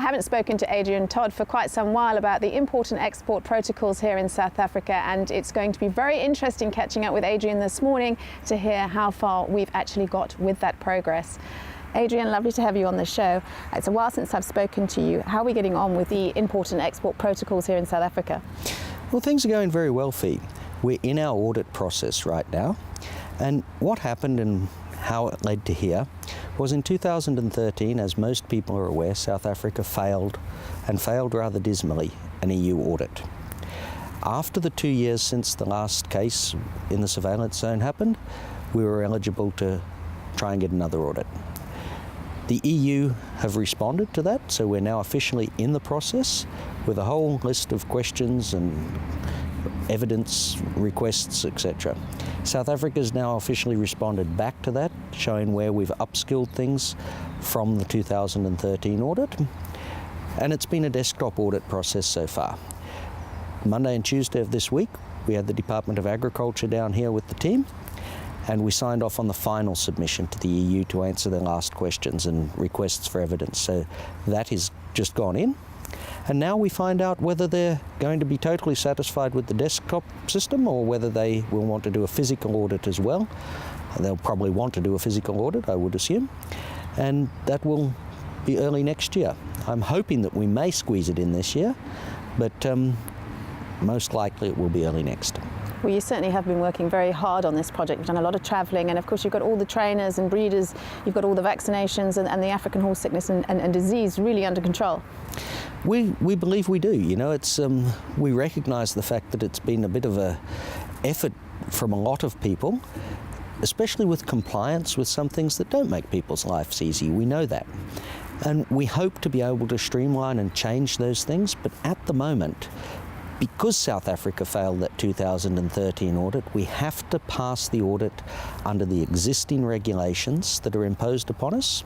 haven't spoken to Adrian Todd for quite some while about the import and export protocols here in South Africa, and it's going to be very interesting catching up with Adrian this morning to hear how far we've actually got with that progress. Adrian, lovely to have you on the show. It's a while since I've spoken to you. How are we getting on with the import and export protocols here in South Africa? Well, things are going very well, Fee. We're in our audit process right now, and what happened and how it led to here was in 2013, as most people are aware, South Africa failed rather dismally, an EU audit. After the 2 years since the last case in the surveillance zone happened, we were eligible to try and get another audit. The EU have responded to that, so we're now officially in the process with a whole list of questions and evidence requests, etc. South Africa has now officially responded back to that, showing where we've upskilled things from the 2013 audit, and it's been a desktop audit process so far. Monday and Tuesday of this week, we had the Department of Agriculture down here with the team, and we signed off on the final submission to the EU to answer their last questions and requests for evidence. So that has just gone in. And now we find out whether they're going to be totally satisfied with the desktop system or whether they will want to do a physical audit as well. They'll probably want to do a physical audit, I would assume, and that will be early next year. I'm hoping that we may squeeze it in this year, but most likely it will be early next. Well, you certainly have been working very hard on this project. You've done a lot of travelling, and of course you've got all the trainers and breeders, you've got all the vaccinations and the African horse sickness and disease really under control. We believe we do. You know, it's we recognise the fact that it's been a bit of a effort from a lot of people, especially with compliance with some things that don't make people's lives easy. We know that. And we hope to be able to streamline and change those things, but at the moment, because South Africa failed that 2013 audit, we have to pass the audit under the existing regulations that are imposed upon us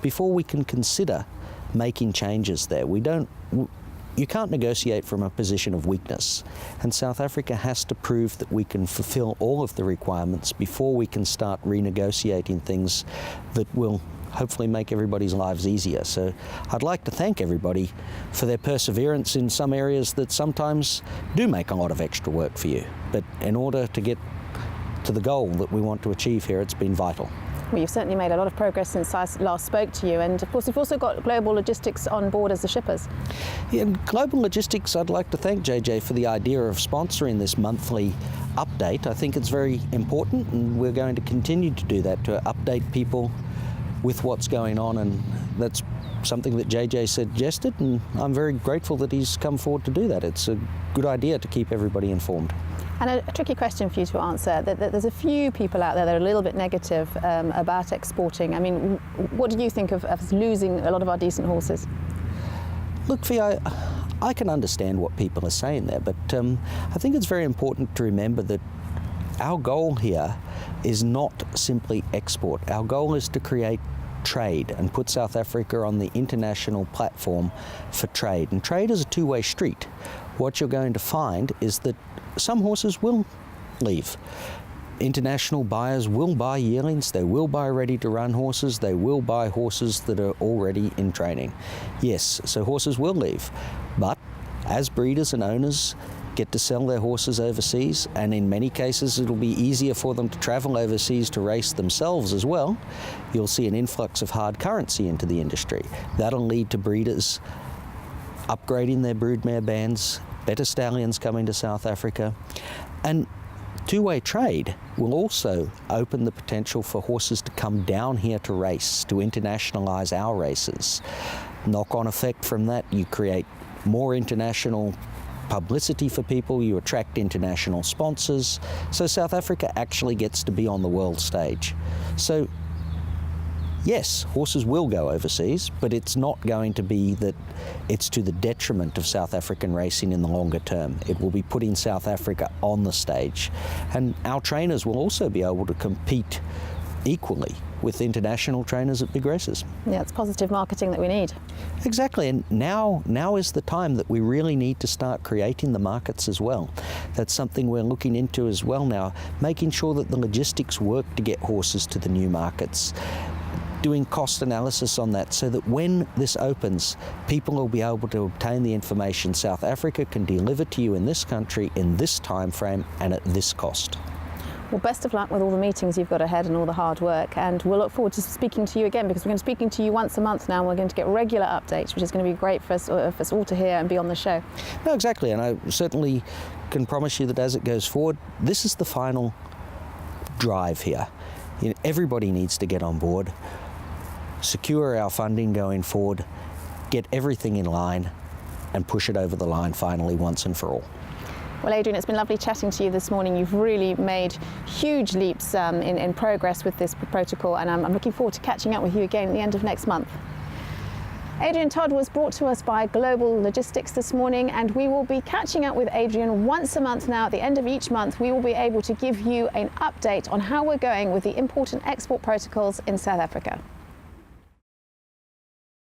before we can consider making changes there. You can't negotiate from a position of weakness, and South Africa has to prove that we can fulfill all of the requirements before we can start renegotiating things that will hopefully make everybody's lives easier. So I'd like to thank everybody for their perseverance in some areas that sometimes do make a lot of extra work for you. But in order to get to the goal that we want to achieve here, it's been vital. Well, you've certainly made a lot of progress since I last spoke to you, and of course you've also got Global Logistics on board as the shippers. Yeah, Global Logistics, I'd like to thank JJ for the idea of sponsoring this monthly update. I think it's very important, and we're going to continue to do that, to update people with what's going on, and that's something that JJ suggested, and I'm very grateful that he's come forward to do that. It's a good idea to keep everybody informed. And a tricky question for you to answer, there's a few people out there that are a little bit negative about exporting. I mean, what do you think of us losing a lot of our decent horses? Look, Fee, I can understand what people are saying there, but I think it's very important to remember that our goal here is not simply export. Our goal is to create trade and put South Africa on the international platform for trade. And trade is a two-way street. What you're going to find is that some horses will leave. International buyers will buy yearlings, they will buy ready-to-run horses, they will buy horses that are already in training. Yes, so horses will leave, but as breeders and owners get to sell their horses overseas, and in many cases it'll be easier for them to travel overseas to race themselves as well, you'll see an influx of hard currency into the industry. That'll lead to breeders upgrading their broodmare bands, better stallions coming to South Africa, and two-way trade will also open the potential for horses to come down here to race, to internationalize our races. Knock-on effect from that, you create more international publicity for people, you attract international sponsors, so South Africa actually gets to be on the world stage. So yes, horses will go overseas, but it's not going to be that it's to the detriment of South African racing in the longer term. It will be putting South Africa on the stage, and our trainers will also be able to compete equally with international trainers at big races. Yeah, it's positive marketing that we need. Exactly, and now is the time that we really need to start creating the markets as well. That's something we're looking into as well now, making sure that the logistics work to get horses to the new markets. doing cost analysis on that so that when this opens, people will be able to obtain the information South Africa can deliver to you in this country in this time frame and at this cost. Well, best of luck with all the meetings you've got ahead and all the hard work, and we'll look forward to speaking to you again, because we're going to be speaking to you once a month now, and we're going to get regular updates, which is going to be great for us all to hear and be on the show. No, exactly, and I certainly can promise you that as it goes forward, this is the final drive here. You know, everybody needs to get on board, secure our funding going forward, get everything in line, and push it over the line finally once and for all. Well, Adrian, it's been lovely chatting to you this morning. You've really made huge leaps in progress with this protocol, and I'm looking forward to catching up with you again at the end of next month. Adrian Todd was brought to us by Global Logistics this morning, and we will be catching up with Adrian once a month now. At the end of each month, we will be able to give you an update on how we're going with the import and export protocols in South Africa.